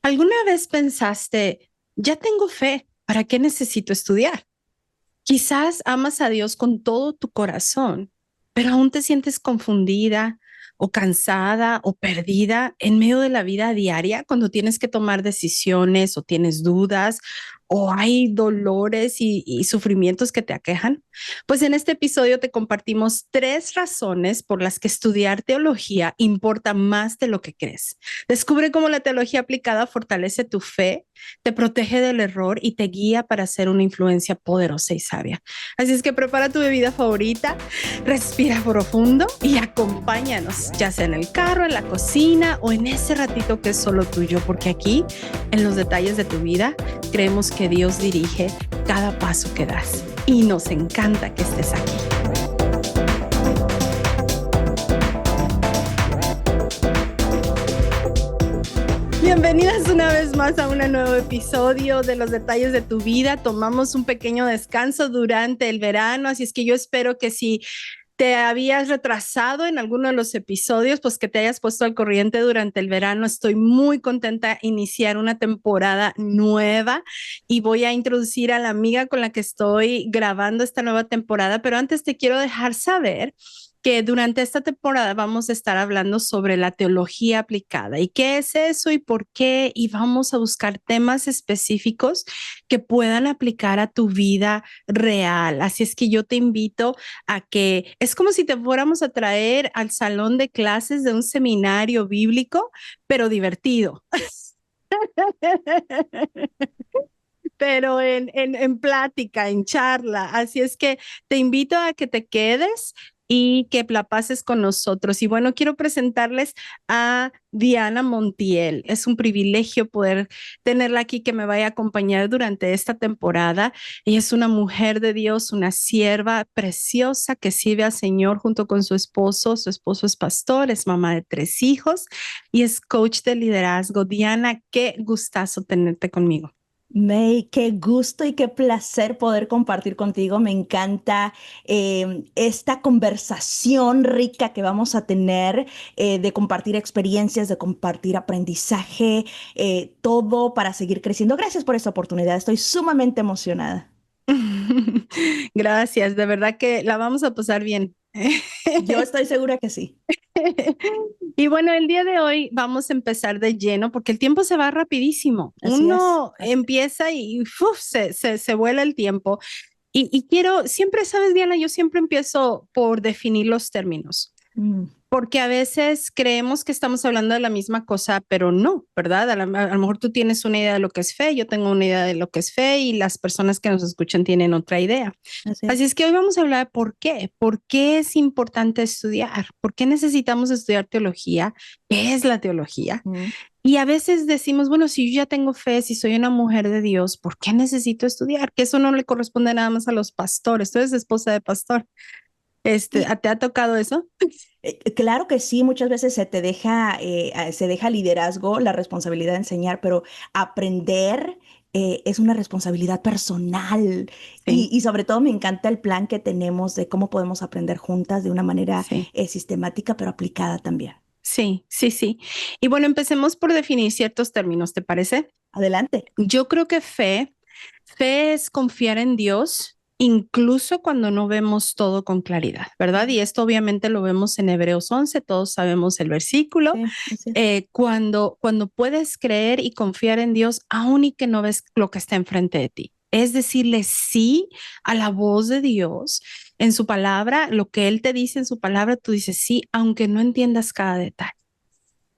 ¿Alguna vez pensaste, ya tengo fe, ¿para qué necesito estudiar? Quizás amas a Dios con todo tu corazón, pero aún te sientes confundida o cansada o perdida en medio de la vida diaria cuando tienes que tomar decisiones o tienes dudas o hay dolores y sufrimientos que te aquejan. Pues en este episodio te compartimos 3 razones por las que estudiar teología importa más de lo que crees. Descubre cómo la teología aplicada fortalece tu fe, te protege del error y te guía para ser una influencia poderosa y sabia. Así es que prepara tu bebida favorita, respira profundo y acompáñanos, ya sea en el carro, en la cocina o en ese ratito que es solo tuyo, porque aquí, en los detalles de tu vida, creemos que Dios dirige cada paso que das y nos encanta que estés aquí. Bienvenidas una vez más a un nuevo episodio de Los Detalles de tu Vida. Tomamos un pequeño descanso durante el verano, así es que yo espero que si te habías retrasado en alguno de los episodios, pues que te hayas puesto al corriente durante el verano. Estoy muy contenta de iniciar una temporada nueva y voy a introducir a la amiga con la que estoy grabando esta nueva temporada, pero antes te quiero dejar saber que durante esta temporada vamos a estar hablando sobre la teología aplicada y qué es eso y por qué, y vamos a buscar temas específicos que puedan aplicar a tu vida real. Así es que yo te invito a que es como si te fuéramos a traer al salón de clases de un seminario bíblico, pero divertido. Pero en plática, en charla. Así es que te invito a que te quedes y que la pases con nosotros. Y bueno, quiero presentarles a Diana Montiel. Es un privilegio poder tenerla aquí, que me vaya a acompañar durante esta temporada. Ella es una mujer de Dios, una sierva preciosa que sirve al Señor junto con su esposo. Su esposo es pastor, es mamá de 3 hijos y es coach de liderazgo. Diana, qué gustazo tenerte conmigo. May, qué gusto y qué placer poder compartir contigo. Me encanta esta conversación rica que vamos a tener, de compartir experiencias, de compartir aprendizaje, todo para seguir creciendo. Gracias por esta oportunidad. Estoy sumamente emocionada. Gracias, de verdad que la vamos a pasar bien. Yo estoy segura que sí. Y bueno, el día de hoy vamos a empezar de lleno porque el tiempo se va rapidísimo. Así es. Uno empieza y ¡fuf! Se vuela el tiempo. Y quiero, siempre sabes, Diana, yo siempre empiezo por definir los términos. Mm, Porque a veces creemos que estamos hablando de la misma cosa, pero no, ¿verdad? A lo mejor tú tienes una idea de lo que es fe, yo tengo una idea de lo que es fe y las personas que nos escuchan tienen otra idea. así Así es. es que hoy vamos a hablar de por qué es importante estudiar, por qué necesitamos estudiar teología, qué es la teología. Mm. Y a veces decimos, bueno, si yo ya tengo fe, si soy una mujer de Dios, ¿por qué necesito estudiar? Que eso no le corresponde nada más a los pastores. Tú eres esposa de pastor. Y ¿Te ha tocado eso? claro que sí, muchas veces se deja liderazgo, la responsabilidad de enseñar, pero aprender es una responsabilidad personal. Y, Sí, y sobre todo me encanta el plan que tenemos de cómo podemos aprender juntas de una manera sí. sistemática, pero aplicada también. Sí, sí, sí. Y bueno, empecemos por definir ciertos términos, ¿te parece? Adelante. Yo creo que fe es confiar en Dios incluso cuando no vemos todo con claridad, ¿verdad? Y esto obviamente lo vemos en Hebreos 11, todos sabemos el versículo, Sí, así es. cuando puedes creer y confiar en Dios, aun y que no ves lo que está enfrente de ti. Es decirle sí a la voz de Dios en su palabra, lo que Él te dice en su palabra, tú dices sí, aunque no entiendas cada detalle.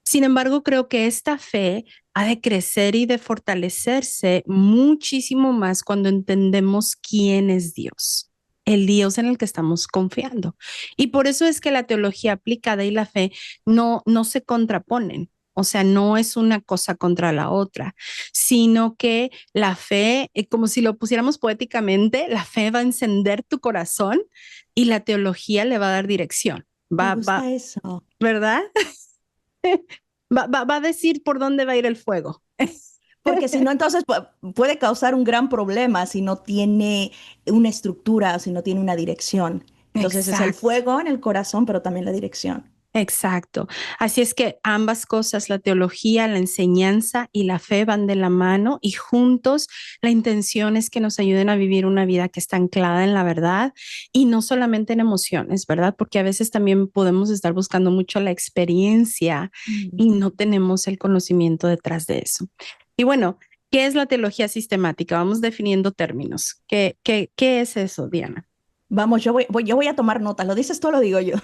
Sin embargo, creo que esta fe ha de crecer y de fortalecerse muchísimo más cuando entendemos quién es Dios, el Dios en el que estamos confiando. Y por eso es que la teología aplicada y la fe no se contraponen. O sea, no es una cosa contra la otra, sino que la fe, como si lo pusiéramos poéticamente, la fe va a encender tu corazón y la teología le va a dar dirección. Me Va, gusta eso. ¿verdad? Va a decir por dónde va a ir el fuego. Porque si no, entonces puede causar un gran problema si no tiene una estructura, si no tiene una dirección. Entonces es el Exacto. fuego en el corazón, pero también la dirección. Exacto. Así es que ambas cosas, la teología, la enseñanza y la fe van de la mano y juntos la intención es que nos ayuden a vivir una vida que está anclada en la verdad y no solamente en emociones, ¿verdad? Porque a veces también podemos estar buscando mucho la experiencia y Mm. no tenemos el conocimiento detrás de eso. Y bueno, ¿qué es la teología sistemática? Vamos definiendo términos. ¿Qué es eso, Diana? Vamos, yo voy a tomar nota. ¿Lo dices tú o lo digo yo?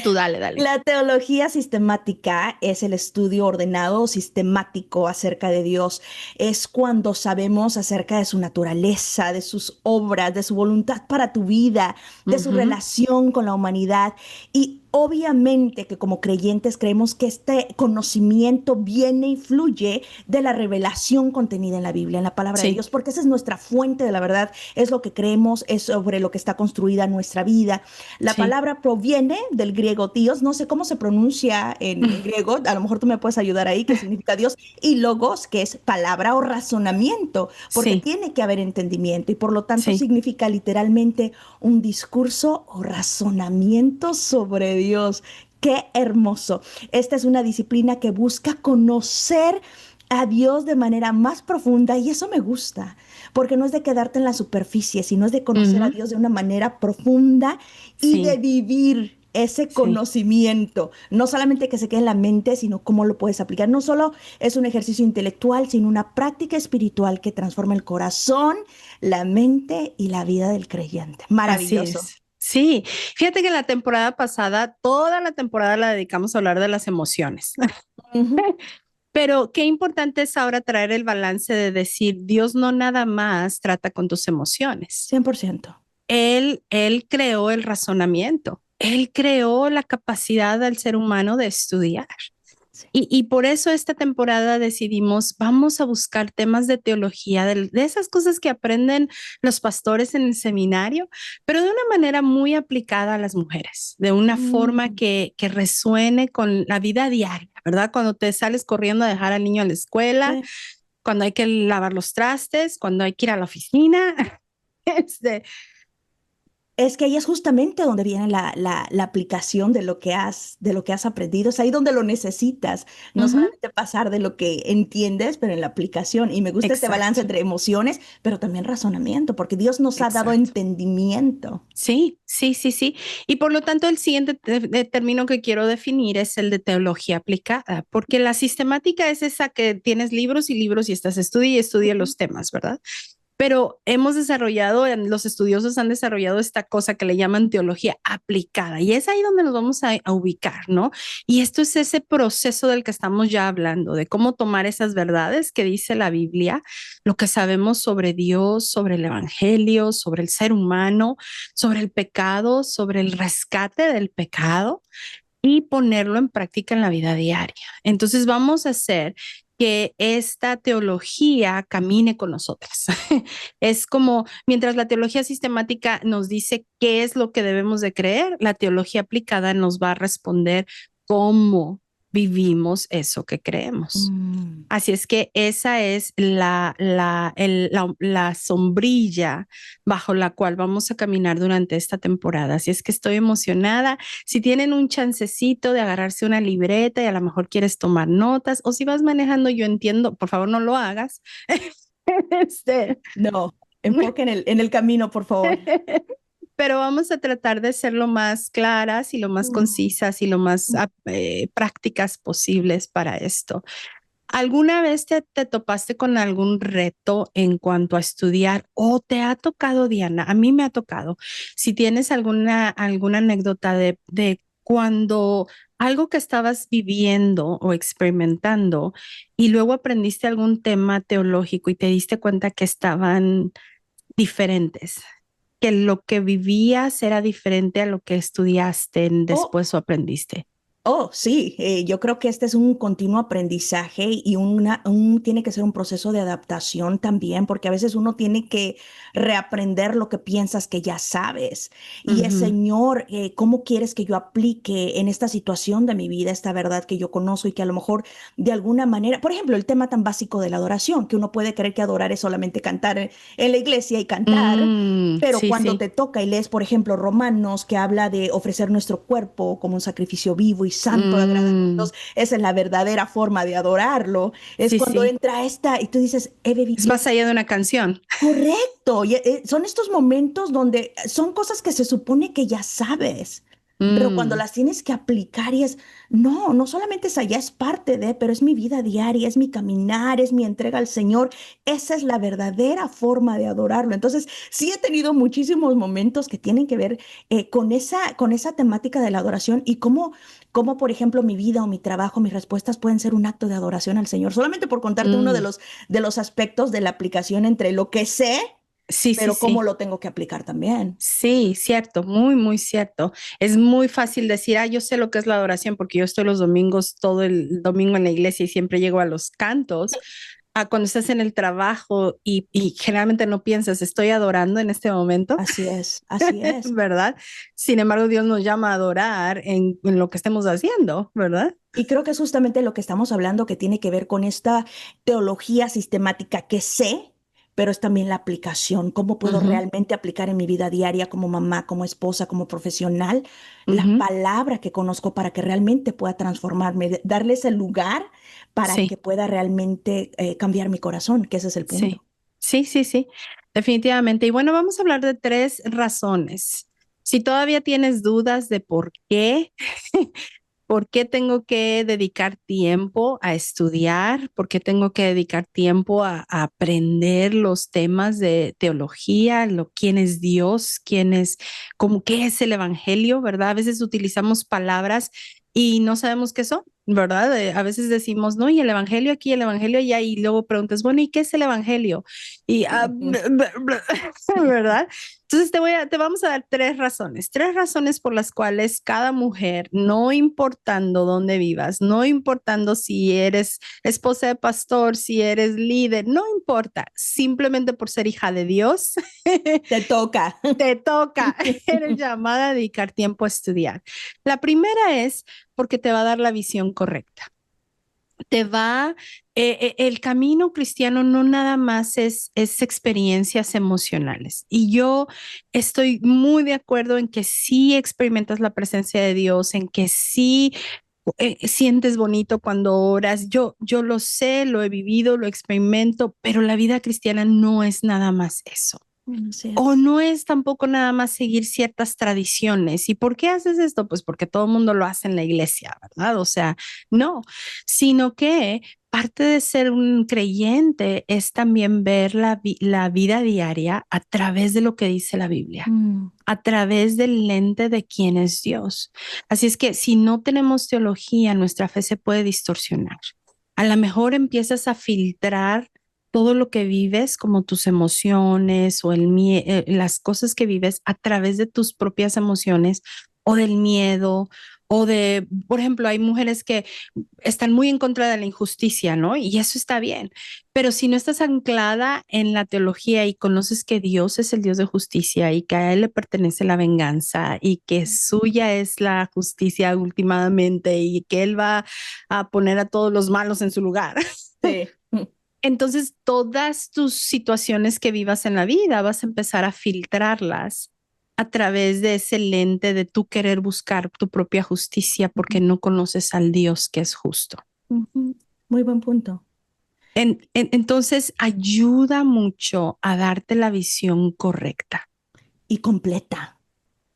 Tú, dale, dale. La teología sistemática es el estudio ordenado o sistemático acerca de Dios. Es cuando sabemos acerca de su naturaleza, de sus obras, de su voluntad para tu vida, de su Ujú. relación con la humanidad. Y obviamente que como creyentes creemos que este conocimiento viene y fluye de la revelación contenida en la Biblia, en la palabra de Sí, Dios, porque esa es nuestra fuente de la verdad, es lo que creemos, es sobre lo que está construida nuestra vida. La sí. palabra proviene del griego Dios, no sé cómo se pronuncia en griego, a lo mejor tú me puedes ayudar ahí, qué significa Dios, y logos, que es palabra o razonamiento, porque Sí, tiene que haber entendimiento y por lo tanto sí. significa literalmente un discurso o razonamiento sobre Dios. Qué hermoso. Esta es una disciplina que busca conocer a Dios de manera más profunda y eso me gusta, porque no es de quedarte en la superficie, sino es de conocer a Ujú. Dios de una manera profunda y de Sí, vivir ese sí, conocimiento, no solamente que se quede en la mente, sino cómo lo puedes aplicar. No solo es un ejercicio intelectual, sino una práctica espiritual que transforma el corazón, la mente y la vida del creyente. así Maravilloso. es. Sí, fíjate que la temporada pasada, toda la temporada la dedicamos a hablar de las emociones. Ujú. Pero qué importante es ahora traer el balance de decir, Dios no nada más trata con tus emociones. 100%. Él creó el razonamiento. Él creó la capacidad del ser humano de estudiar. Sí. Y por eso esta temporada decidimos, vamos a buscar temas de teología, de esas cosas que aprenden los pastores en el seminario, pero de una manera muy aplicada a las mujeres, de una forma Mm, que resuene con la vida diaria, ¿verdad? Cuando te sales corriendo a dejar al niño a la escuela, sí. cuando hay que lavar los trastes, cuando hay que ir a la oficina. Este, Es que ahí es justamente donde viene la aplicación de lo que has aprendido. Es ahí donde lo necesitas. No ujú, solamente pasar de lo que entiendes, pero en la aplicación. Y me gusta este balance exacto, entre emociones, pero también razonamiento, porque Dios nos ha dado exacto. entendimiento. Sí, sí, sí, sí. Y por lo tanto, el siguiente término que quiero definir es el de teología aplicada, porque la sistemática es esa que tienes libros y libros y estás estudia y estudia Ujú. los temas, ¿verdad? Pero hemos desarrollado, los estudiosos han desarrollado esta cosa que le llaman teología aplicada y es ahí donde nos vamos a ubicar, ¿no? Y esto es ese proceso del que estamos ya hablando, de cómo tomar esas verdades que dice la Biblia, lo que sabemos sobre Dios, sobre el Evangelio, sobre el ser humano, sobre el pecado, sobre el rescate del pecado y ponerlo en práctica en la vida diaria. Entonces vamos a hacer que esta teología camine con nosotras. Es como, mientras la teología sistemática nos dice qué es lo que debemos de creer, la teología aplicada nos va a responder cómo vivimos eso que creemos. Mm. Así es que esa es la sombrilla bajo la cual vamos a caminar durante esta temporada. Así es que estoy emocionada. Si tienen un chancecito de agarrarse una libreta y a lo mejor quieres tomar notas, o si vas manejando, yo entiendo, por favor no lo hagas. Este, No, enfoque en el camino, por favor. pero vamos a tratar de ser lo más claras y lo más Mm. concisas y lo más prácticas posibles para esto. ¿Alguna vez te topaste con algún reto en cuanto a estudiar o te ha tocado, Diana? A mí me ha tocado. Si tienes alguna anécdota de cuando algo que estabas viviendo o experimentando y luego aprendiste algún tema teológico y te diste cuenta que estaban diferentes, que lo que vivías era diferente a lo que estudiaste Oh, después o aprendiste. Oh, sí, yo creo que este es un continuo aprendizaje y tiene que ser un proceso de adaptación también, porque a veces uno tiene que reaprender lo que piensas que ya sabes. Y es, Ujú. Señor, ¿cómo quieres que yo aplique en esta situación de mi vida esta verdad que yo conozco y que a lo mejor de alguna manera, por ejemplo, el tema tan básico de la adoración, que uno puede creer que adorar es solamente cantar en la iglesia y cantar. Pero Sí, cuando sí. te toca y lees, por ejemplo, Romanos, que habla de ofrecer nuestro cuerpo como un sacrificio vivo y santo, agradable a Mm, Dios, esa es la verdadera forma de adorarlo. Es sí, cuando sí. entra esta y tú dices, Es más allá de una canción. correcto. Y, son estos momentos donde son cosas que se supone que ya sabes. Pero cuando Mm, las tienes que aplicar y es, no, no solamente es allá, es parte de, pero es mi vida diaria, es mi caminar, es mi entrega al Señor. Esa es la verdadera forma de adorarlo. Entonces, sí he tenido muchísimos momentos que tienen que ver con esa temática de la adoración y cómo, por ejemplo, mi vida o mi trabajo, mis respuestas pueden ser un acto de adoración al Señor. Solamente por contarte uno mm. de los aspectos de la aplicación entre lo que sé, Sí, sí, pero cómo sí. lo tengo que aplicar también. Sí, cierto, muy, muy cierto. Es muy fácil decir, yo sé lo que es la adoración porque yo estoy los domingos, todo el domingo en la iglesia y siempre llego a los cantos. Cuando estás en el trabajo y generalmente no piensas, estoy adorando en este momento, Así es. ¿verdad? Sin embargo, Dios nos llama a adorar en lo que estemos haciendo, ¿verdad? Y creo que es justamente lo que estamos hablando que tiene que ver con esta teología sistemática que sé, pero es también la aplicación. ¿Cómo puedo Ujú, realmente aplicar en mi vida diaria como mamá, como esposa, como profesional, la ujú. palabra que conozco para que realmente pueda transformarme, darle ese lugar para que Sí, pueda realmente cambiar mi corazón, que ese es el punto. sí, sí, sí, sí, definitivamente. Y bueno, vamos a hablar de tres razones. Si todavía tienes dudas de por qué, ¿por qué tengo que dedicar tiempo a estudiar? ¿Por qué tengo que dedicar tiempo a aprender los temas de teología, quién es Dios, quién es, cómo, qué es el evangelio, ¿verdad? A veces utilizamos palabras y no sabemos qué son, ¿verdad? A veces decimos, no, y el evangelio aquí, el evangelio allá, y luego preguntas, bueno, ¿y qué es el evangelio? Y, ¿verdad? Entonces te vamos a dar tres razones por las cuales cada mujer, no importando dónde vivas, no importando si eres esposa de pastor, si eres líder, no importa, simplemente por ser hija de Dios, Te toca. te toca, eres llamada a dedicar tiempo a estudiar. La primera es porque te va a dar la visión correcta. Te va, el camino cristiano no nada más es experiencias emocionales. Y yo estoy muy de acuerdo en que sí experimentas la presencia de Dios, en que sí sientes bonito cuando oras. Yo lo sé, lo he vivido, lo experimento, pero la vida cristiana no es nada más eso. Así O es. no es tampoco nada más seguir ciertas tradiciones. ¿Y por qué haces esto? Pues porque todo el mundo lo hace en la iglesia, ¿verdad? O sea, no, sino que parte de ser un creyente es también ver la vida diaria a través de lo que dice la Biblia, Mm, a través del lente de quién es Dios. Así es que si no tenemos teología, nuestra fe se puede distorsionar. A lo mejor empiezas a filtrar todo lo que vives, como tus emociones o las cosas que vives a través de tus propias emociones o del miedo o de, por ejemplo, hay mujeres que están muy en contra de la injusticia, ¿no? Y eso está bien, pero si no estás anclada en la teología y conoces que Dios es el Dios de justicia y que a Él le pertenece la venganza y que suya es la justicia últimamente y que Él va a poner a todos los malos en su lugar. sí. Entonces, todas tus situaciones que vivas en la vida vas a empezar a filtrarlas a través de ese lente de tú querer buscar tu propia justicia porque no conoces al Dios que es justo. Ujú. Muy buen punto. Entonces, ayuda mucho a darte la visión correcta. Y completa.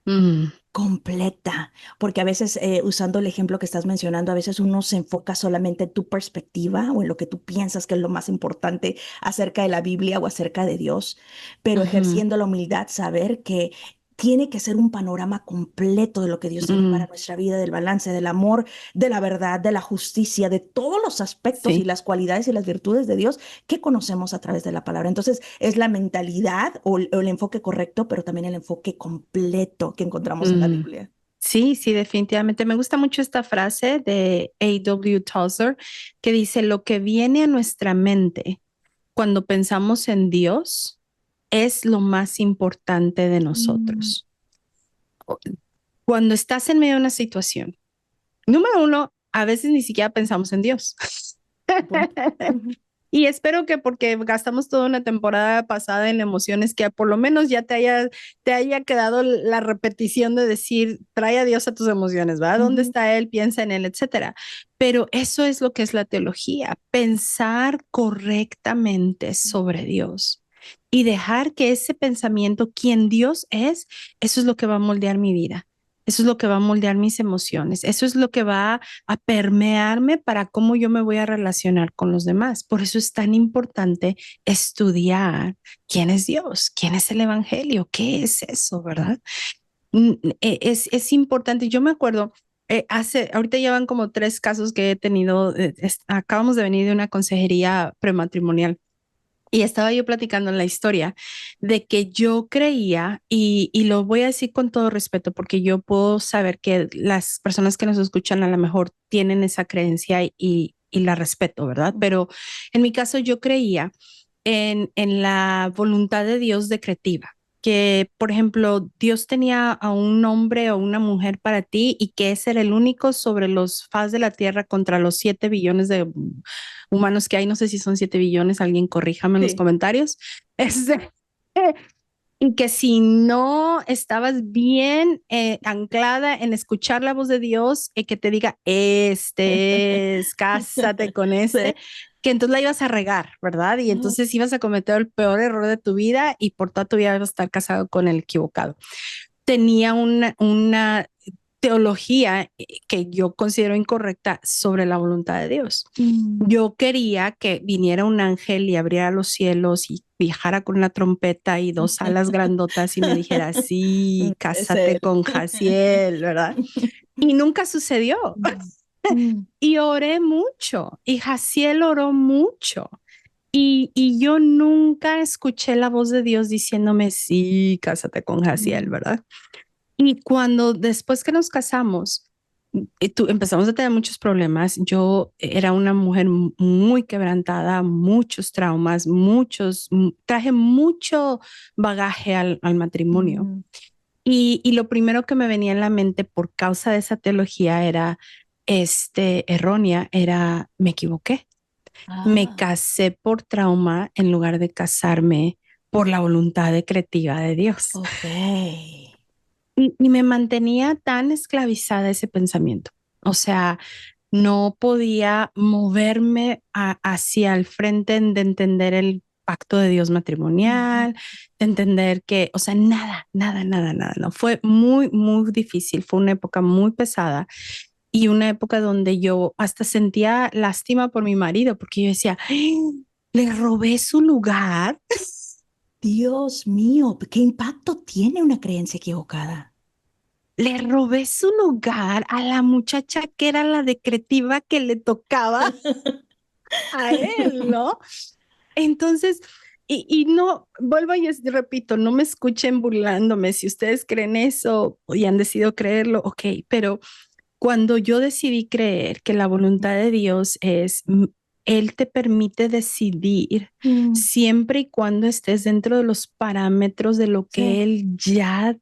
Mm, Completa, porque a veces, usando el ejemplo que estás mencionando, a veces uno se enfoca solamente en tu perspectiva o en lo que tú piensas que es lo más importante acerca de la Biblia o acerca de Dios, pero ujú, ejerciendo la humildad, saber que tiene que ser un panorama completo de lo que Dios tiene para mm, nuestra vida, del balance, del amor, de la verdad, de la justicia, de todos los aspectos y sí, las cualidades y las virtudes de Dios que conocemos a través de la palabra. Entonces, es la mentalidad o el enfoque correcto, pero también el enfoque completo que encontramos en la mm. Biblia. Sí, sí, definitivamente. Me gusta mucho esta frase de A.W. Tozer que dice, lo que viene a nuestra mente cuando pensamos en Dios es lo más importante de Mm, nosotros. Cuando estás en medio de una situación, número uno, a veces ni siquiera pensamos en Dios. punto. Ujú. Y espero que porque gastamos toda una temporada pasada en emociones, que por lo menos ya te haya quedado la repetición de decir, trae a Dios a tus emociones, ¿va? ¿Dónde Ujú. está Él? Piensa en Él, etcétera. Pero eso es lo que es la teología, pensar correctamente sobre Dios y dejar que ese pensamiento, quien Dios es, eso es lo que va a moldear mi vida. Eso es lo que va a moldear mis emociones. Eso es lo que va a permearme para cómo yo me voy a relacionar con los demás. Por eso es tan importante estudiar quién es Dios, quién es el Evangelio, qué es eso, ¿verdad? Es importante. Yo me acuerdo, ahorita llevan como 3 casos que he tenido, acabamos de venir de una consejería prematrimonial. Y estaba yo platicando en la historia de que yo creía, y lo voy a decir con todo respeto, porque yo puedo saber que las personas que nos escuchan a lo mejor tienen esa creencia y la respeto, ¿verdad? Pero en mi caso yo creía en la voluntad de Dios decretiva, que por ejemplo Dios tenía a un hombre o una mujer para ti y que ese era el único sobre los faz de la tierra contra los 7 billones de humanos que hay. No sé si son 7 billones, alguien corríjame en los Sí. comentarios. Este, y que si no estabas bien anclada en escuchar la voz de Dios, que te diga, este es, cásate con Sí. que entonces la ibas a regar, ¿verdad? Y Ujú. entonces ibas a cometer el peor error de tu vida y por toda tu vida ibas a estar casado con el equivocado. Tenía una teología que yo considero incorrecta sobre la voluntad de Dios. Mm. Yo quería que viniera un ángel y abriera los cielos y viajara con una trompeta y 2 alas grandotas y me dijera, sí, Es cásate él. con Jaciel, ¿verdad? Y nunca sucedió. Mm. Mm. Y oré mucho y Jaciel oró mucho. Y yo nunca escuché la voz de Dios diciéndome, sí, cásate con Jaciel, Mm. ¿verdad? Y cuando después que nos casamos, empezamos a tener muchos problemas. Yo era una mujer muy quebrantada, muchos traumas, traje mucho bagaje al matrimonio. Mm. Y lo primero que me venía en la mente por causa de esa teología era, errónea, era, me equivoqué. Me Ah, casé por trauma en lugar de casarme por la voluntad decretiva de Dios. ok. Y me mantenía tan esclavizada ese pensamiento. O sea, no podía moverme hacia el frente de entender el pacto de Dios Ujú. matrimonial, de entender que, o sea, nada, nada, nada, nada, no. Fue muy, muy difícil. Fue una época muy pesada y una época donde yo hasta sentía lástima por mi marido, porque yo decía, "Ay, le robé su lugar, Dios mío, ¿qué impacto tiene una creencia equivocada? le robé su lugar a la muchacha que era la decretiva que le tocaba a él, ¿no? Entonces, y no, vuelvo y repito, no me escuchen burlándome. Si ustedes creen eso y han decidido creerlo, ok, pero cuando yo decidí creer que la voluntad de Dios es, Él te permite decidir Mm. siempre y cuando estés dentro de los parámetros de lo Sí, que Él ya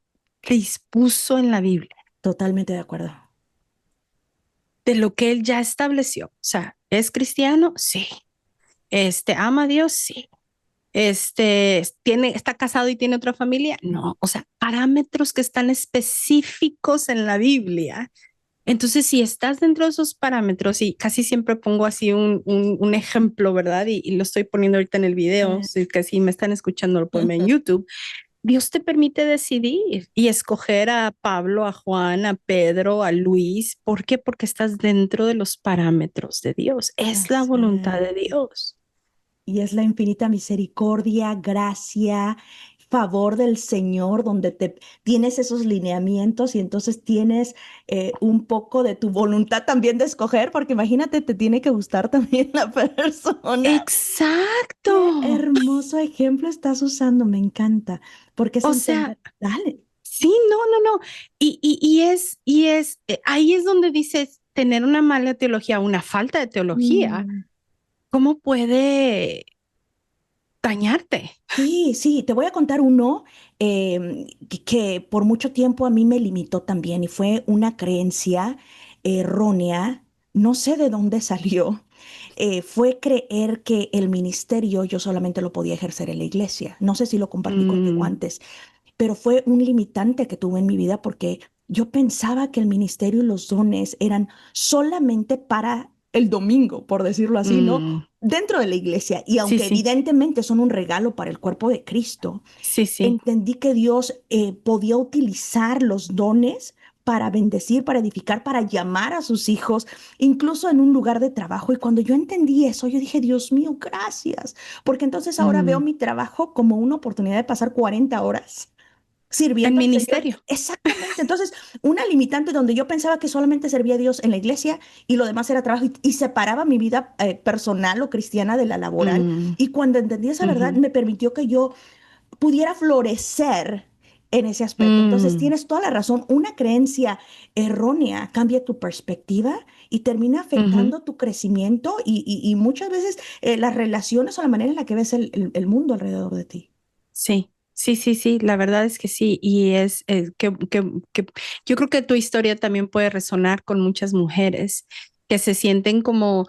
dispuso en la Biblia, totalmente de acuerdo. de lo que Él ya estableció. O sea, ¿es cristiano? Sí. ¿Ama a Dios? Sí. ¿Está casado y tiene otra familia? No. O sea, parámetros que están específicos en la Biblia. Entonces, si estás dentro de esos parámetros, y casi siempre pongo así un ejemplo, ¿verdad? Y lo estoy poniendo ahorita en el video, Sí. si que si me están escuchando, lo pueden ver en YouTube. Dios te permite decidir y escoger a Pablo, a Juan, a Pedro, a Luis. ¿Por qué? Porque estás dentro de los parámetros de Dios. Es la Así voluntad es. de Dios. Y es la infinita misericordia, gracia, favor del Señor, donde te tienes esos lineamientos y entonces tienes un poco de tu voluntad también de escoger, porque imagínate, te tiene que gustar también la persona. Qué Exacto. hermoso ejemplo estás usando, me encanta, porque es O sea, entender. Dale. Sí, no, no, no. Ahí es donde dices, tener una mala teología, una falta de teología, Mm. ¿cómo puede dañarte? Sí, sí, te voy a contar uno que por mucho tiempo a mí me limitó también y fue una creencia errónea, no sé de dónde salió, fue creer que el ministerio yo solamente lo podía ejercer en la iglesia. No sé si lo compartí contigo Mm, antes, pero fue un limitante que tuve en mi vida porque yo pensaba que el ministerio y los dones eran solamente para el domingo, por decirlo así, ¿no? mm, Dentro de la iglesia. Y sí, aunque sí, evidentemente son un regalo para el cuerpo de Cristo, sí, sí. entendí que Dios podía utilizar los dones para bendecir, para edificar, para llamar a sus hijos, incluso en un lugar de trabajo. Y cuando yo entendí eso, yo dije, Dios mío, gracias, porque entonces ahora veo Mm. mi trabajo como una oportunidad de pasar 40 horas El sirviendo al Señor. ministerio. Exactamente. Entonces, una limitante donde yo pensaba que solamente servía a Dios en la iglesia y lo demás era trabajo y separaba mi vida personal o cristiana de la laboral. Mm, Y cuando entendí esa verdad, ujú, me permitió que yo pudiera florecer en ese aspecto. Entonces, mm, tienes toda la razón. Una creencia errónea cambia tu perspectiva y termina ujú. afectando tu crecimiento y muchas veces las relaciones o la manera en la que ves el mundo alrededor de ti. Sí, sí, sí, sí, la verdad es que sí. Y que yo creo que tu historia también puede resonar con muchas mujeres que se sienten como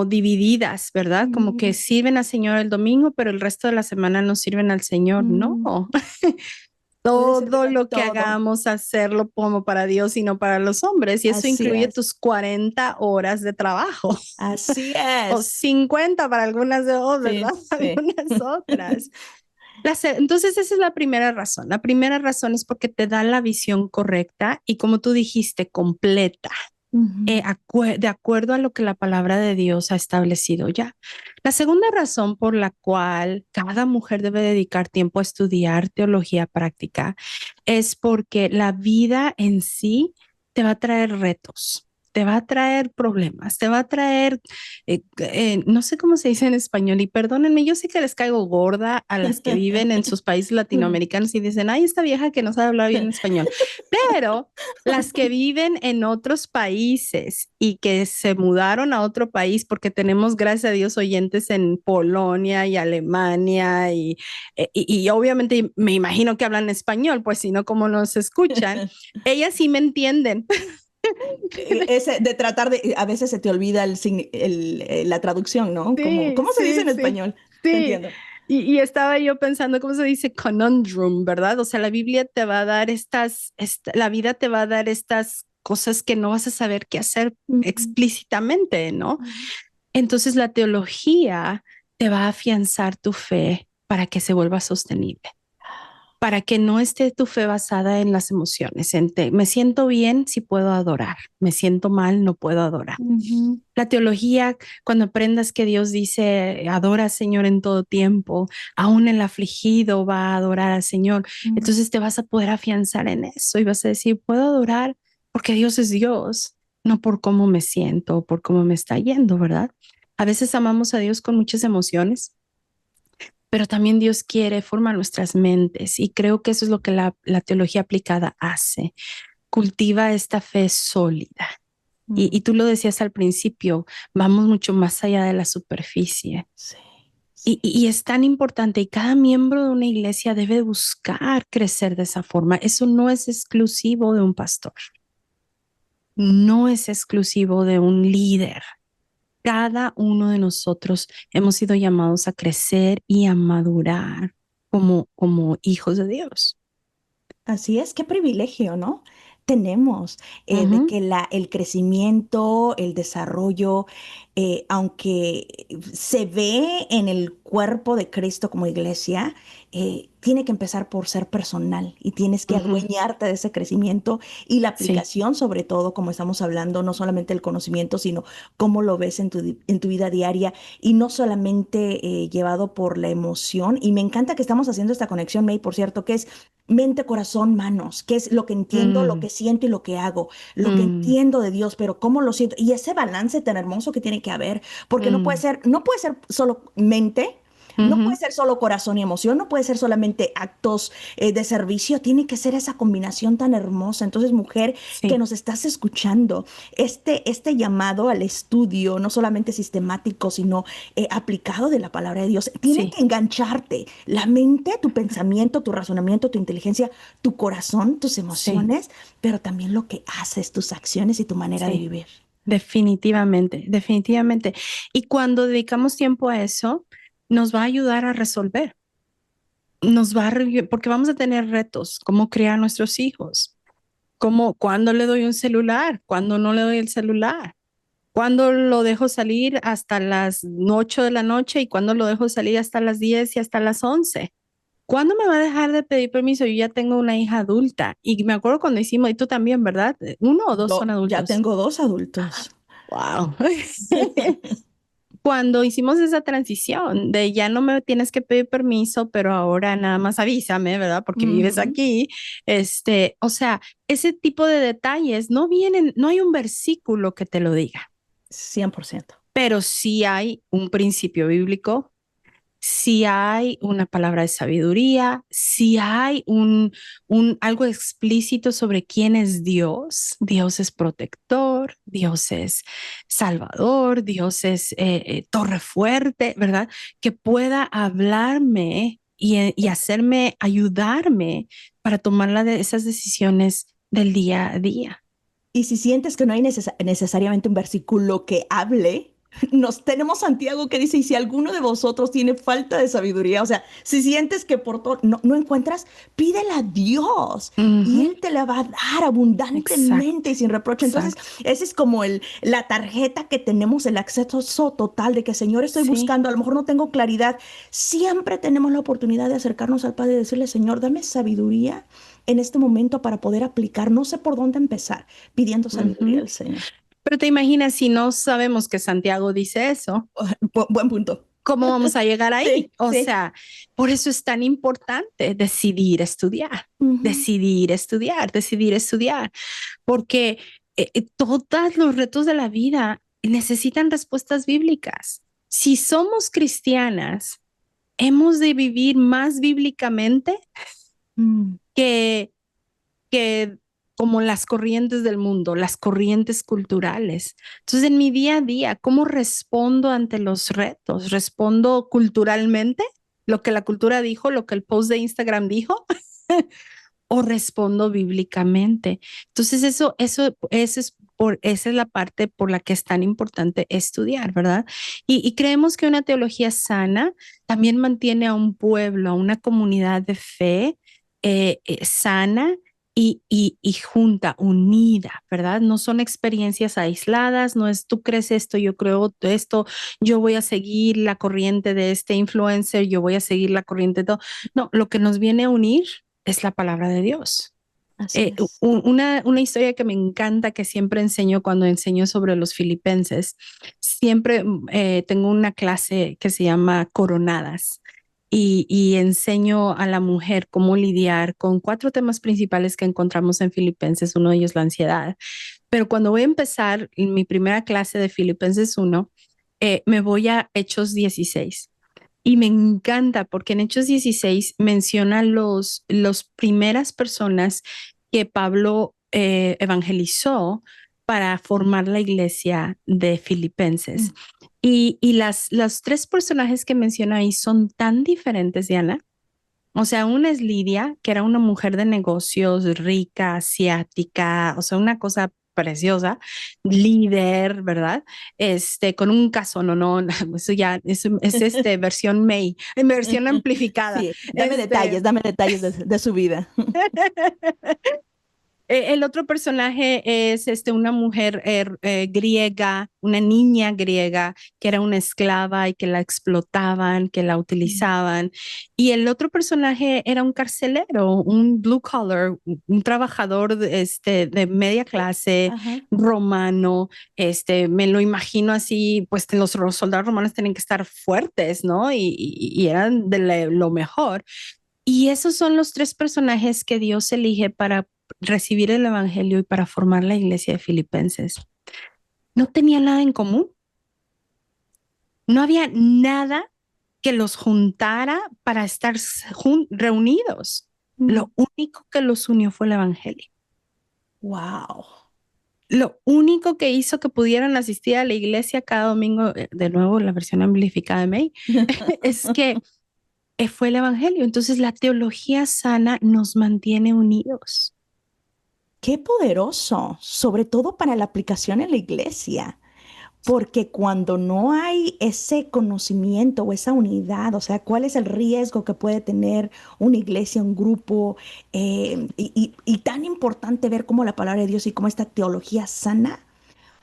divididas, ¿verdad? Como que Mm, sirven al Señor el domingo, pero el resto de la semana no sirven al Señor. No, mm. Puede servir todo en lo que todo. hagamos, hacerlo como para Dios y no para los hombres. Y eso Así incluye es. tus 40 horas de trabajo. Así O es. 50 para algunas de vos, Sí, ¿verdad? sí. Algunas otras. Entonces, esa es la primera razón. La primera razón es porque te da la visión correcta y, como tú dijiste, completa, Ujú, de acuerdo a lo que la palabra de Dios ha establecido ya. La segunda razón por la cual cada mujer debe dedicar tiempo a estudiar teología práctica es porque la vida en sí te va a traer retos. Te va a traer problemas, te va a traer, no sé cómo se dice en español, y perdónenme, yo sé que les caigo gorda a las que viven en sus países latinoamericanos y dicen, ay, esta vieja que no sabe hablar bien español, pero las que viven en otros países y que se mudaron a otro país, porque tenemos, gracias a Dios, oyentes en Polonia y Alemania y obviamente me imagino que hablan español, pues si no, ¿cómo nos escuchan? Ellas sí me entienden. Ese de tratar de, a veces se te olvida la traducción, ¿no? Como, Sí, ¿cómo se dice sí, en sí, español? Te sí. entiendo. Y estaba yo pensando, ¿cómo se dice? Conundrum, ¿verdad? O sea, la Biblia te va a dar la vida te va a dar estas cosas que no vas a saber qué hacer Ujú, explícitamente, ¿no? ujú. Entonces la teología te va a afianzar tu fe para que se vuelva sostenible, para que no esté tu fe basada en las emociones, me siento bien si puedo adorar, me siento mal, no puedo adorar. Ujú, La teología, cuando aprendas que Dios dice, adora al Señor en todo tiempo, aún el afligido va a adorar al Señor, ujú. entonces te vas a poder afianzar en eso y vas a decir, puedo adorar porque Dios es Dios, no por cómo me siento o por cómo me está yendo, ¿verdad? A veces amamos a Dios con muchas emociones, pero también Dios quiere formar nuestras mentes y creo que eso es lo que la teología aplicada hace, cultiva esta fe sólida. Y Mm, tú lo decías al principio, vamos mucho más allá de la superficie. sí, sí. Y es tan importante y cada miembro de una iglesia debe buscar crecer de esa forma. Eso no es exclusivo de un pastor, no es exclusivo de un líder. Cada uno de nosotros hemos sido llamados a crecer y a madurar como hijos de Dios. Así es, qué privilegio, ¿no? Tenemos de Ujú, que el crecimiento, el desarrollo, aunque se ve en el cuerpo de Cristo como iglesia, tiene que empezar por ser personal y tienes que ujú, adueñarte de ese crecimiento y la sí. aplicación, sobre todo, como estamos hablando, no solamente el conocimiento, sino cómo lo ves en tu vida diaria y no solamente llevado por la emoción. Y me encanta que estamos haciendo esta conexión, May, por cierto, que es mente, corazón, manos, que es lo que entiendo, lo Mm, que siento y lo que hago, lo que mm, entiendo de Dios, pero cómo lo siento. Y ese balance tan hermoso que tiene que haber, porque mm, no puede ser solo mente. No puede Ujú. ser solo corazón y emoción, no puede ser solamente actos de servicio, tiene que ser esa combinación tan hermosa. Entonces, mujer que Sí, nos estás escuchando, este llamado al estudio, no solamente sistemático, sino aplicado de la palabra de Dios, tiene sí, que engancharte la mente, tu pensamiento, tu razonamiento, tu inteligencia, tu corazón, tus sí, emociones, pero también lo que haces, tus acciones y tu manera de sí. vivir. Definitivamente, definitivamente. Y cuando dedicamos tiempo a eso, nos va a ayudar a resolver. Porque vamos a tener retos, cómo criar a nuestros hijos, cómo, cuándo le doy un celular, cuándo no le doy el celular, cuándo lo dejo salir hasta las 8 de la noche y cuándo lo dejo salir hasta las 10 y hasta las 11. ¿Cuándo me va a dejar de pedir permiso? Yo ya tengo una hija adulta y me acuerdo cuando hicimos, y tú también, ¿verdad? ¿Uno o dos son Yo ya adultos? tengo dos adultos. Wow. Cuando hicimos esa transición de ya no me tienes que pedir permiso, pero ahora nada más avísame, ¿verdad? Porque vives Ujú, aquí. O sea, ese tipo de detalles no vienen, no hay un versículo que te lo diga, 100%. pero sí hay un principio bíblico, si hay una palabra de sabiduría, si hay algo explícito sobre quién es Dios. Dios es protector, Dios es salvador, Dios es torre fuerte, ¿verdad? Que pueda hablarme y hacerme, ayudarme para tomar esas decisiones del día a día. Y si sientes que no hay necesariamente un versículo que hable, nos tenemos Santiago que dice, y si alguno de vosotros tiene falta de sabiduría, o sea, si sientes que por todo no encuentras, pídela a Dios y Ujú. Él te la va a dar Exacto, abundantemente y sin reproche. Entonces, exacto. ese es como la tarjeta que tenemos, el acceso total de que, Señor, estoy Sí. buscando, a lo mejor no tengo claridad. Siempre tenemos la oportunidad de acercarnos al Padre y decirle, Señor, dame sabiduría en este momento para poder aplicar. No sé por dónde empezar pidiendo sabiduría Ujú. al Señor. Pero te imaginas si no sabemos que Santiago dice eso, Buen punto. ¿cómo vamos a llegar Sí, ahí? O sí. sea, por eso es tan importante Ujú. decidir estudiar, porque todos los retos de la vida necesitan respuestas bíblicas. Si somos cristianas, hemos de vivir más bíblicamente Mm, que que como las corrientes del mundo, las corrientes culturales. Entonces, en mi día a día, ¿cómo respondo ante los retos? ¿Respondo culturalmente? ¿Lo que la cultura dijo, lo que el post de Instagram dijo? ¿O respondo bíblicamente? Entonces, esa es la parte por la que es tan importante estudiar, ¿verdad? Y creemos que una teología sana también mantiene a un pueblo, a una comunidad de fe sana y junta, unida, ¿verdad? No son experiencias aisladas, no es tú crees esto, yo creo esto, yo voy a seguir la corriente de este influencer, yo voy a seguir la corriente de todo. No, lo que nos viene a unir es la palabra de Dios. así es. Una historia que me encanta, que siempre enseño cuando enseño sobre los filipenses, siempre tengo una clase que se llama Coronadas y enseño a la mujer cómo lidiar con cuatro temas principales que encontramos en Filipenses, uno de ellos la ansiedad. Pero cuando voy a empezar en mi primera clase de Filipenses 1, me voy a Hechos 16. Y me encanta porque en Hechos 16 menciona los primeras personas que Pablo evangelizó para formar la iglesia de Filipenses. Mm. Y los tres personajes que menciona ahí son tan diferentes, Diana. O sea, una es Lidia, que era una mujer de negocios rica, asiática, o sea, una cosa preciosa, líder, ¿verdad? Con un caso, no, eso ya es versión May, en versión amplificada. Sí, dame detalles de su vida. El otro personaje es una mujer griega, una niña griega que era una esclava y que la explotaban, que la Mm. utilizaban. Y el otro personaje era un carcelero, un blue collar, un trabajador de media clase Ajá. romano. Me lo imagino así, pues los soldados romanos tienen que estar fuertes, ¿no? Y eran de lo mejor. Y esos son los tres personajes que Dios elige para recibir el Evangelio y para formar la iglesia de Filipenses. No tenía nada en común, no había nada que los juntara para estar reunidos. Mm. Lo único que los unió fue el evangelio. Wow. Lo único que hizo que pudieran asistir a la iglesia cada domingo, de nuevo la versión amplificada de May, es que fue el evangelio. Entonces la teología sana nos mantiene unidos. Qué poderoso, sobre todo para la aplicación en la iglesia. Porque cuando no hay ese conocimiento o esa unidad, o sea, cuál es el riesgo que puede tener una iglesia, un grupo, y tan importante ver cómo la palabra de Dios y cómo esta teología sana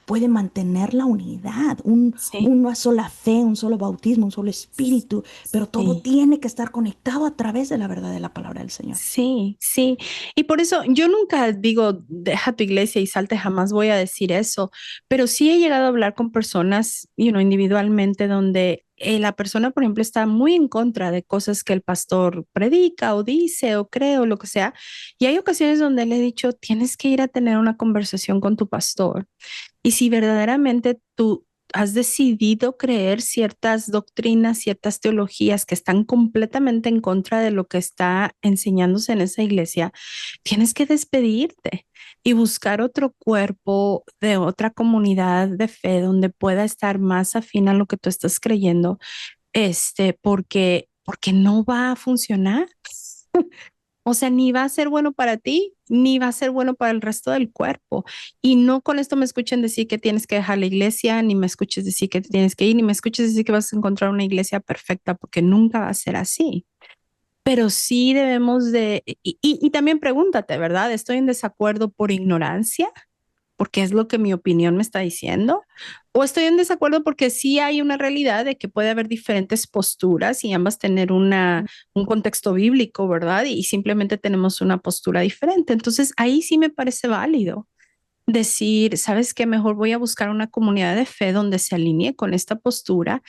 puede mantener la unidad, Sí, una sola fe, un solo bautismo, un solo espíritu, pero todo sí. tiene que estar conectado a través de la verdad de la palabra del Señor. Sí, sí. Y por eso yo nunca digo, deja tu iglesia y salte, jamás voy a decir eso, pero sí he llegado a hablar con personas, individualmente, donde la persona, por ejemplo, está muy en contra de cosas que el pastor predica o dice o cree o lo que sea. Y hay ocasiones donde le he dicho, tienes que ir a tener una conversación con tu pastor. Y si verdaderamente tú has decidido creer ciertas doctrinas, ciertas teologías que están completamente en contra de lo que está enseñándose en esa iglesia, tienes que despedirte y buscar otro cuerpo de otra comunidad de fe donde pueda estar más afín a lo que tú estás creyendo, porque no va a funcionar. O sea, ni va a ser bueno para ti, ni va a ser bueno para el resto del cuerpo. Y no con esto me escuchen decir que tienes que dejar la iglesia, ni me escuches decir que tienes que ir, ni me escuches decir que vas a encontrar una iglesia perfecta, porque nunca va a ser así. Pero sí debemos y también pregúntate, ¿verdad? ¿Estoy en desacuerdo por ignorancia? Porque es lo que mi opinión me está diciendo, o estoy en desacuerdo porque sí hay una realidad de que puede haber diferentes posturas y ambas tener un contexto bíblico, ¿verdad? Y simplemente tenemos una postura diferente. Entonces ahí sí me parece válido decir, ¿sabes qué? Mejor voy a buscar una comunidad de fe donde se alinee con esta postura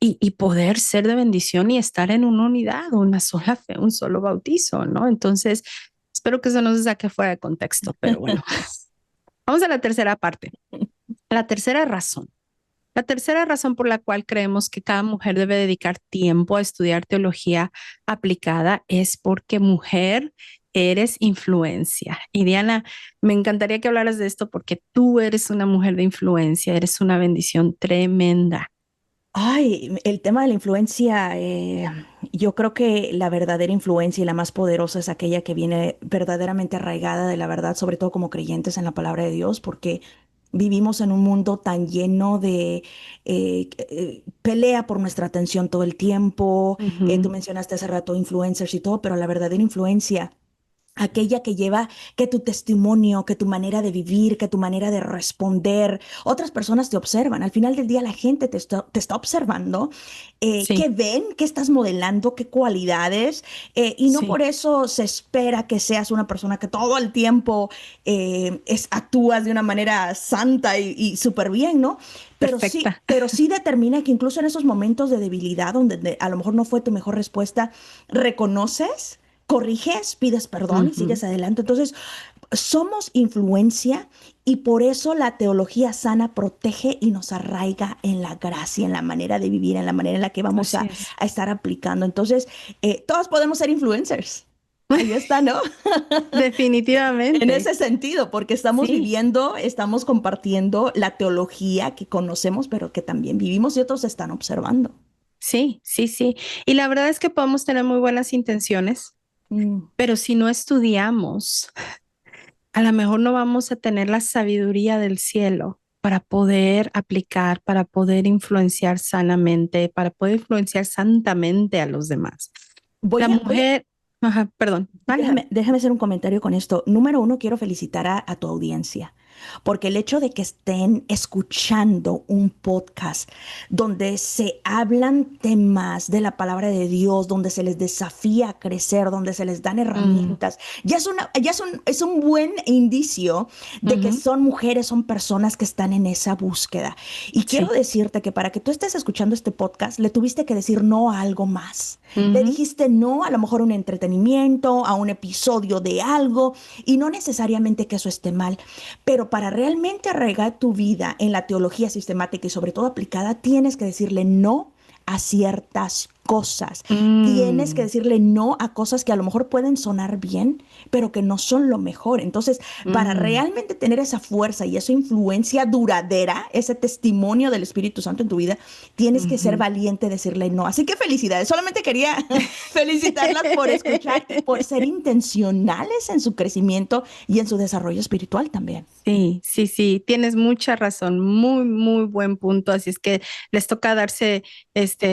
y poder ser de bendición y estar en una unidad, una sola fe, un solo bautizo, ¿no? Entonces, espero que eso no se saque fuera de contexto, pero bueno. Vamos a la tercera parte. La tercera razón. La tercera razón por la cual creemos que cada mujer debe dedicar tiempo a estudiar teología aplicada es porque mujer eres influencia. Y Diana, me encantaría que hablaras de esto porque tú eres una mujer de influencia, eres una bendición tremenda. Ay, el tema de la influencia, yo creo que la verdadera influencia y la más poderosa es aquella que viene verdaderamente arraigada de la verdad, sobre todo como creyentes en la palabra de Dios, porque vivimos en un mundo tan lleno de pelea por nuestra atención todo el tiempo. Tú Ujú. mencionaste hace rato influencers y todo, pero la verdadera influencia, aquella que lleva que tu testimonio, que tu manera de vivir, que tu manera de responder, otras personas te observan. Al final del día la gente te está observando, qué Sí, ven, qué estás modelando, qué cualidades, y no por sí, eso se espera que seas una persona que todo el tiempo actúas de una manera santa y súper bien, ¿no? perfecta. Pero sí determina que incluso en esos momentos de debilidad, donde a lo mejor no fue tu mejor respuesta, reconoces, corriges, pides perdón y Ujú. sigues adelante. Entonces, somos influencia y por eso la teología sana protege y nos arraiga en la gracia, en la manera de vivir, en la manera en la que vamos Así a, es. a estar aplicando. Entonces, todos podemos ser influencers. Ahí está, ¿no? En Definitivamente. ese sentido, porque estamos Sí. viviendo, estamos compartiendo la teología que conocemos, pero que también vivimos y otros están observando. Sí, sí, sí. Y la verdad es que podemos tener muy buenas intenciones, Mm. pero si no estudiamos, a lo mejor no vamos a tener la sabiduría del cielo para poder aplicar, para poder influenciar sanamente, para poder influenciar santamente a los demás. La Voy a, mujer, ajá, perdón, dale, dale. déjame hacer un comentario con esto. Número uno, quiero felicitar a tu audiencia, porque el hecho de que estén escuchando un podcast donde se hablan temas de la palabra de Dios, donde se les desafía a crecer, donde se les dan Mm, herramientas, es un buen indicio de que ujú. son mujeres, son personas que están en esa búsqueda. Y quiero Sí, decirte que para que tú estés escuchando este podcast, le tuviste que decir no a algo más. Le ujú. dijiste no a lo mejor a un entretenimiento, a un episodio de algo, y no necesariamente que eso esté mal, pero para realmente arraigar tu vida en la teología sistemática y sobre todo aplicada, tienes que decirle no a ciertas cosas. Tienes que Mm, decirle no a cosas que a lo mejor pueden sonar bien, pero que no son lo mejor. Entonces, para mm, realmente tener esa fuerza y esa influencia duradera, ese testimonio del Espíritu Santo en tu vida, tienes que ser ujú. valiente, decirle no. Así que felicidades. Solamente quería felicitarlas por escuchar y por ser intencionales en su crecimiento y en su desarrollo espiritual también. Sí, sí, sí, tienes mucha razón, muy, muy buen punto. Así es que les toca darse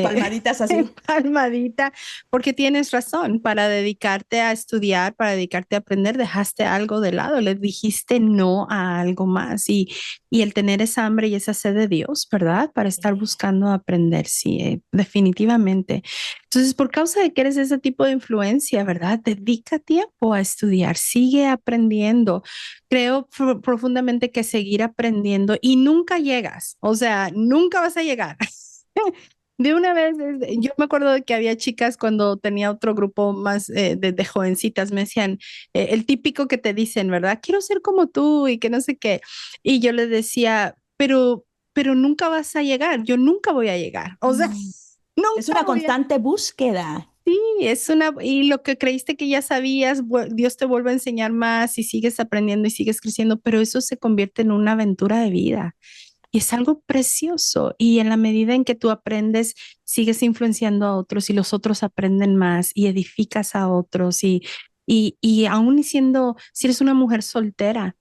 Palmaditas así. palmadita, porque tienes razón. Para dedicarte a estudiar, para dedicarte a aprender, dejaste algo de lado, le dijiste no a algo más y el tener esa hambre y esa sed de Dios, ¿verdad? Para estar buscando aprender, sí, definitivamente. Entonces, por causa de que eres ese tipo de influencia, ¿verdad? Dedica tiempo a estudiar, sigue aprendiendo. Creo profundamente que seguir aprendiendo y nunca llegas, o sea, nunca vas a llegar. De una vez, yo me acuerdo de que había chicas cuando tenía otro grupo más de jovencitas, me decían, el típico que te dicen, ¿verdad? Quiero ser como tú y que no sé qué. Y yo les decía, pero nunca vas a llegar, yo nunca voy a llegar, o sea, Mm. Es nunca una voy a. constante búsqueda. Sí, y lo que creíste que ya sabías, Dios te vuelve a enseñar más y sigues aprendiendo y sigues creciendo, pero eso se convierte en una aventura de vida y es algo precioso. Y en la medida en que tú aprendes, sigues influenciando a otros y los otros aprenden más y edificas a otros y aún y siendo, si eres una mujer soltera,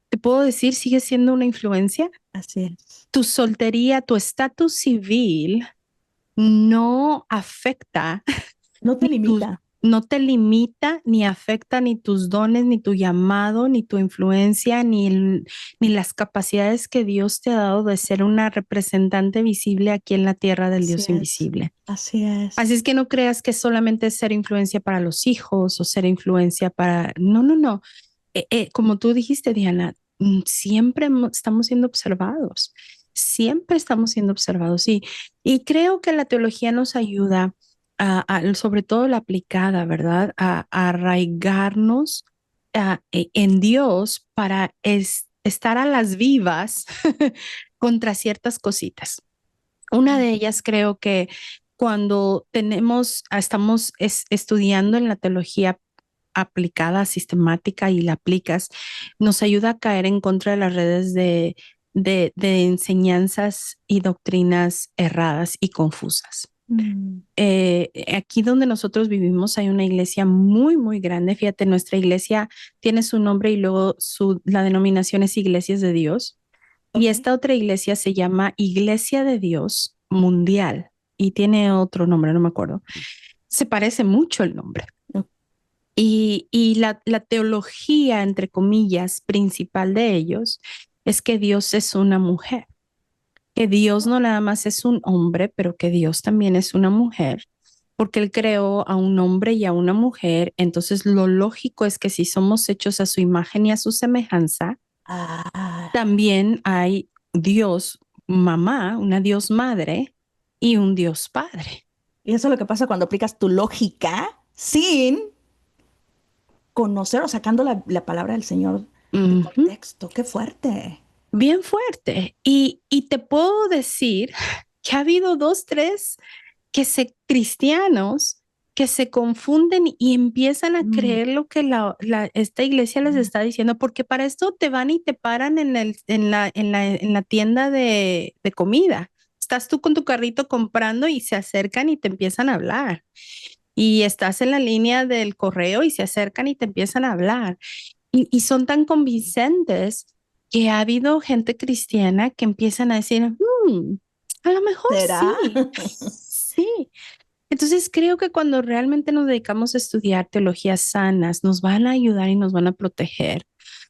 te puedo decir, sigues siendo una influencia. Así es. Tu soltería, tu estatus civil no afecta No te ni tus, limita. no te limita ni afecta ni tus dones, ni tu llamado, ni tu influencia, ni las capacidades que Dios te ha dado de ser una representante visible aquí en la tierra del Así Dios es. invisible. Así es. Así es que no creas que solamente es ser influencia para los hijos o ser influencia para. No, no, no. Como tú dijiste, Diana, siempre estamos siendo observados. Siempre estamos siendo observados. Y creo que la teología nos ayuda sobre todo la aplicada, ¿verdad? A arraigarnos en Dios para estar a las vivas contra ciertas cositas. Una de ellas creo que cuando estamos estudiando en la teología aplicada, sistemática y la aplicas, nos ayuda a caer en contra de las redes de enseñanzas y doctrinas erradas y confusas. Mm. Aquí donde nosotros vivimos hay una iglesia muy, muy grande. Fíjate, nuestra iglesia tiene su nombre y luego la denominación es Iglesias de Dios. Y Ok. esta otra iglesia se llama Iglesia de Dios Mundial y tiene otro nombre, no me acuerdo. Se parece mucho el nombre. Ok. Y la teología, entre comillas, principal de ellos es que Dios es una mujer, que Dios no nada más es un hombre, pero que Dios también es una mujer, porque Él creó a un hombre y a una mujer. Entonces, lo lógico es que si somos hechos a su imagen y a su semejanza, Ah, también hay Dios mamá, una Dios madre y un Dios padre. y eso es lo que pasa cuando aplicas tu lógica sin conocer o sacando la palabra del Señor de Ujú. contexto. Qué fuerte. Bien fuerte. Y te puedo decir que ha habido dos, tres cristianos que se confunden y empiezan a Mm. creer lo que esta iglesia les está diciendo, porque para esto te van y te paran en la tienda de comida. Estás tú con tu carrito comprando y se acercan y te empiezan a hablar. Y estás en la línea del correo y se acercan y te empiezan a hablar. Y son tan convincentes que ha habido gente cristiana que empiezan a decir, a lo mejor ¿Será? sí, sí. Entonces creo que cuando realmente nos dedicamos a estudiar teologías sanas, nos van a ayudar y nos van a proteger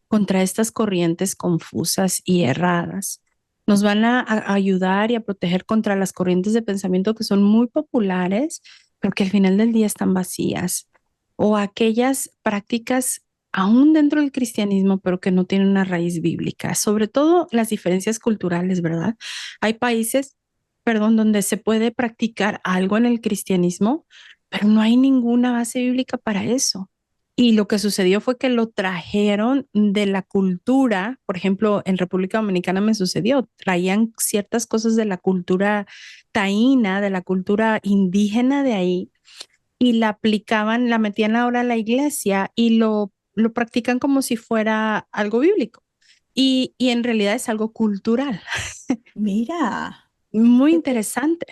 contra estas corrientes confusas y erradas. Nos van a ayudar y a proteger contra las corrientes de pensamiento que son muy populares, pero que al final del día están vacías, o aquellas prácticas aún dentro del cristianismo, pero que no tienen una raíz bíblica, sobre todo las diferencias culturales, ¿verdad? Hay países, perdón, donde se puede practicar algo en el cristianismo, pero no hay ninguna base bíblica para eso. Y lo que sucedió fue que lo trajeron de la cultura, por ejemplo, en República Dominicana me sucedió, traían ciertas cosas de la cultura taína, de la cultura indígena de ahí, y la aplicaban, la metían ahora a la iglesia y lo practican como si fuera algo bíblico. Y en realidad es algo cultural, Mira. muy interesante.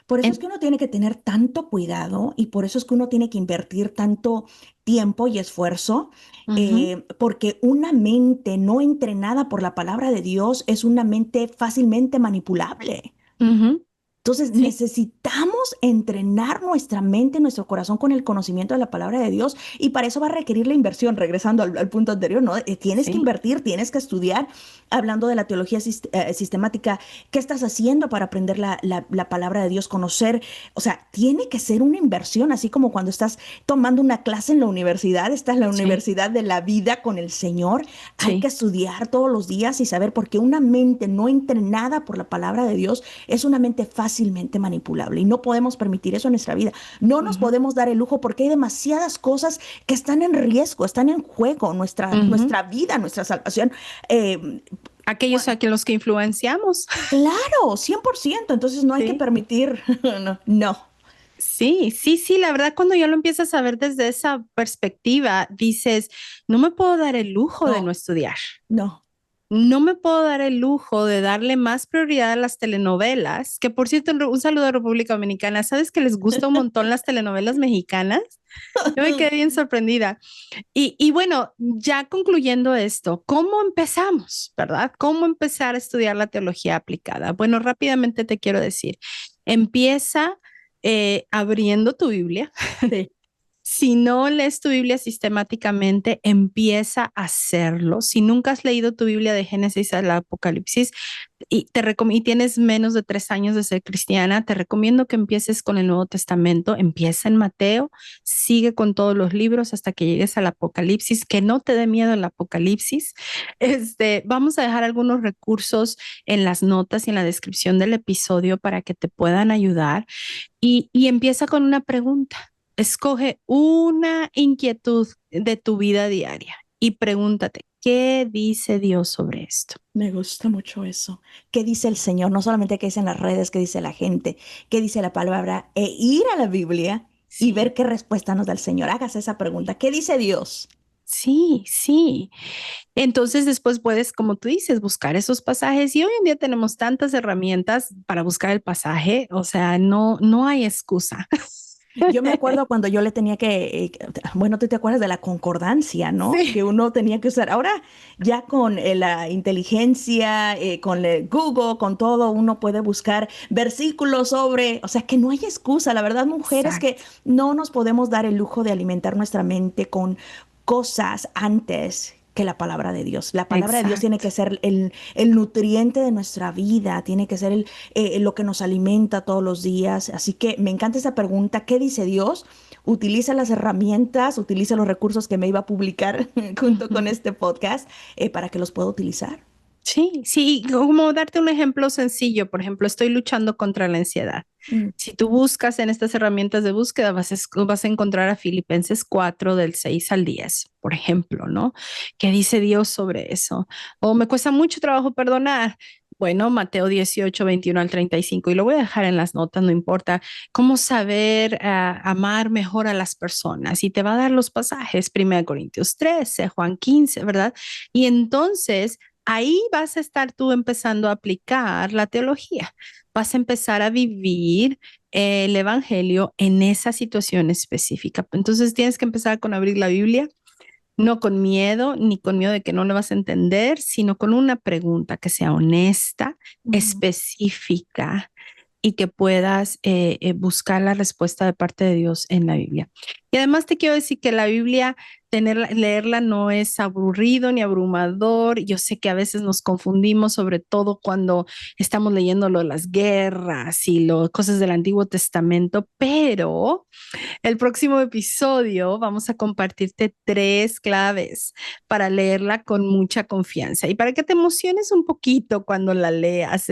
Por eso es En- que uno tiene que tener tanto cuidado y por eso es que uno tiene que invertir tanto tiempo y esfuerzo, Ujú, porque una mente no entrenada por la palabra de Dios es una mente fácilmente manipulable. ujú, Entonces sí, necesitamos entrenar nuestra mente, nuestro corazón con el conocimiento de la palabra de Dios y para eso va a requerir la inversión, regresando al punto anterior, ¿no? Tienes que sí. invertir, tienes que estudiar, hablando de la teología sistemática, ¿qué estás haciendo para aprender la palabra de Dios, conocer? O sea, tiene que ser una inversión, así como cuando estás tomando una clase en la universidad, estás en la Sí, universidad de la vida con el Señor, hay que sí. estudiar todos los días y saber, porque una mente no entrenada por la palabra de Dios, es una mente fácilmente manipulable y no podemos permitir eso en nuestra vida. No nos Ujú, podemos dar el lujo porque hay demasiadas cosas que están en riesgo, están en juego, ujú. nuestra vida, nuestra salvación. Eh, Aquellos a que los que influenciamos. claro, 100%. Entonces no hay que Sí. permitir, no, no, Sí, sí, sí, la verdad cuando ya lo empiezas a ver desde esa perspectiva, dices, no me puedo dar el lujo de no no, estudiar. no. No me puedo dar el lujo de darle más prioridad a las telenovelas, que por cierto, un saludo a República Dominicana. ¿Sabes que les gusta un montón las telenovelas mexicanas? Yo me quedé bien sorprendida. Y bueno, ya concluyendo esto, ¿cómo empezamos, verdad? ¿Cómo empezar a estudiar la teología aplicada? Bueno, rápidamente te quiero decir, empieza abriendo tu Biblia. Sí. Si no lees tu Biblia sistemáticamente, empieza a hacerlo. Si nunca has leído tu Biblia de Génesis al Apocalipsis y tienes menos de 3 años de ser cristiana, te recomiendo que empieces con el Nuevo Testamento. Empieza en Mateo, sigue con todos los libros hasta que llegues al Apocalipsis. Que no te dé miedo el Apocalipsis. Vamos a dejar algunos recursos en las notas y en la descripción del episodio para que te puedan ayudar y empieza con una pregunta. Escoge una inquietud de tu vida diaria y pregúntate, ¿qué dice Dios sobre esto? Me gusta mucho eso. ¿Qué dice el Señor? No solamente qué dicen las redes, qué dice la gente, qué dice la palabra, e ir a la Biblia y ver Sí, qué respuesta nos da el Señor. Hágase esa pregunta. ¿Qué dice Dios? sí, sí. Entonces después puedes, como tú dices, buscar esos pasajes y hoy en día tenemos tantas herramientas para buscar el pasaje, o sea, no hay excusa. Yo me acuerdo cuando yo le tenía bueno, tú te acuerdas de la concordancia, ¿no? Sí, Que uno tenía que usar. Ahora ya con la inteligencia, con Google, con todo, uno puede buscar versículos sobre, o sea, que no hay excusa. La verdad, mujeres, que exacto, no nos podemos dar el lujo de alimentar nuestra mente con cosas antes que la palabra de Dios. La palabra de Dios tiene exacto. que ser el nutriente de nuestra vida, tiene que ser lo que nos alimenta todos los días. Así que me encanta esa pregunta, ¿qué dice Dios? Utiliza las herramientas, utiliza los recursos que me iba a publicar junto con Ujú. este podcast para que los pueda utilizar. Sí, sí, como darte un ejemplo sencillo, por ejemplo, estoy luchando contra la ansiedad. Mm, Si tú buscas en estas herramientas de búsqueda, vas a encontrar a Filipenses 4 del 6 al 10, por ejemplo, ¿no? ¿Qué dice Dios sobre eso? O me cuesta mucho trabajo perdonar. Bueno, Mateo 18 21 al 35 y lo voy a dejar en las notas, no importa. ¿Cómo saber amar mejor a las personas? Y te va a dar los pasajes, 1 Corintios 13, Juan 15, ¿verdad? Y entonces ahí vas a estar tú empezando a aplicar la teología. Vas a empezar a vivir el evangelio en esa situación específica. Entonces tienes que empezar con abrir la Biblia, no con miedo, ni con miedo de que no lo vas a entender, sino con una pregunta que sea honesta, mm. específica y que puedas buscar la respuesta de parte de Dios en la Biblia. Y además te quiero decir que la Biblia, leerla no es aburrido ni abrumador. Yo sé que a veces nos confundimos, sobre todo cuando estamos leyendo lo de las guerras y cosas del Antiguo Testamento, pero el próximo episodio vamos a compartirte 3 claves para leerla con mucha confianza y para que te emociones un poquito cuando la leas,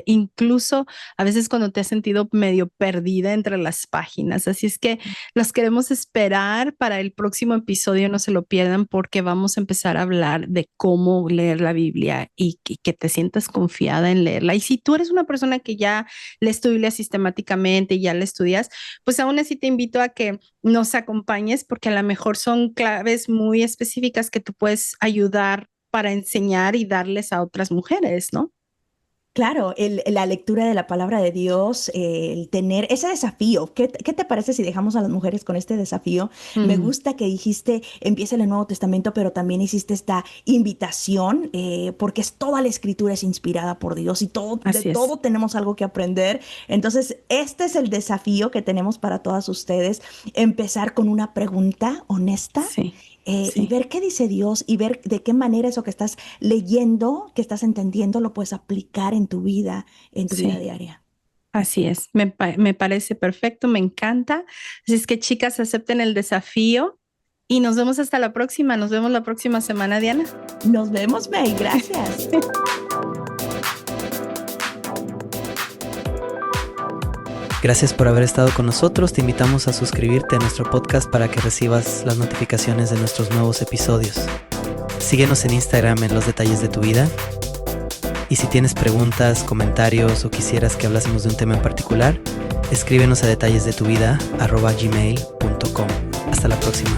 incluso a veces cuando te has sentido medio perdida entre las páginas. Así es que los queremos esperar para el próximo episodio, no se lo pierdan porque vamos a empezar a hablar de cómo leer la Biblia y que te sientas confiada en leerla. Y si tú eres una persona que ya lees tu Biblia sistemáticamente y ya la estudias, pues aún así te invito a que nos acompañes porque a lo mejor son claves muy específicas que tú puedes ayudar para enseñar y darles a otras mujeres, ¿no? Claro, la lectura de la palabra de Dios, el tener ese desafío. ¿Qué te parece si dejamos a las mujeres con este desafío? Me Mm, gusta que dijiste, empieza el Nuevo Testamento, pero también hiciste esta invitación, porque toda la escritura es inspirada por Dios y de así es. todo tenemos algo que aprender. Entonces, este es el desafío que tenemos para todas ustedes, empezar con una pregunta honesta. Sí, Y sí, ver qué dice Dios y ver de qué manera eso que estás leyendo, que estás entendiendo, lo puedes aplicar en tu vida sí. diaria. Así es, me parece perfecto, me encanta. Así es que chicas, acepten el desafío y nos vemos hasta la próxima. Nos vemos la próxima semana, Diana. Nos vemos, May. Gracias. Gracias por haber estado con nosotros. Te invitamos a suscribirte a nuestro podcast para que recibas las notificaciones de nuestros nuevos episodios. Síguenos en Instagram en Los Detalles de tu Vida. Y si tienes preguntas, comentarios o quisieras que hablásemos de un tema en particular, escríbenos a detallesdetuvida@gmail.com. Hasta la próxima.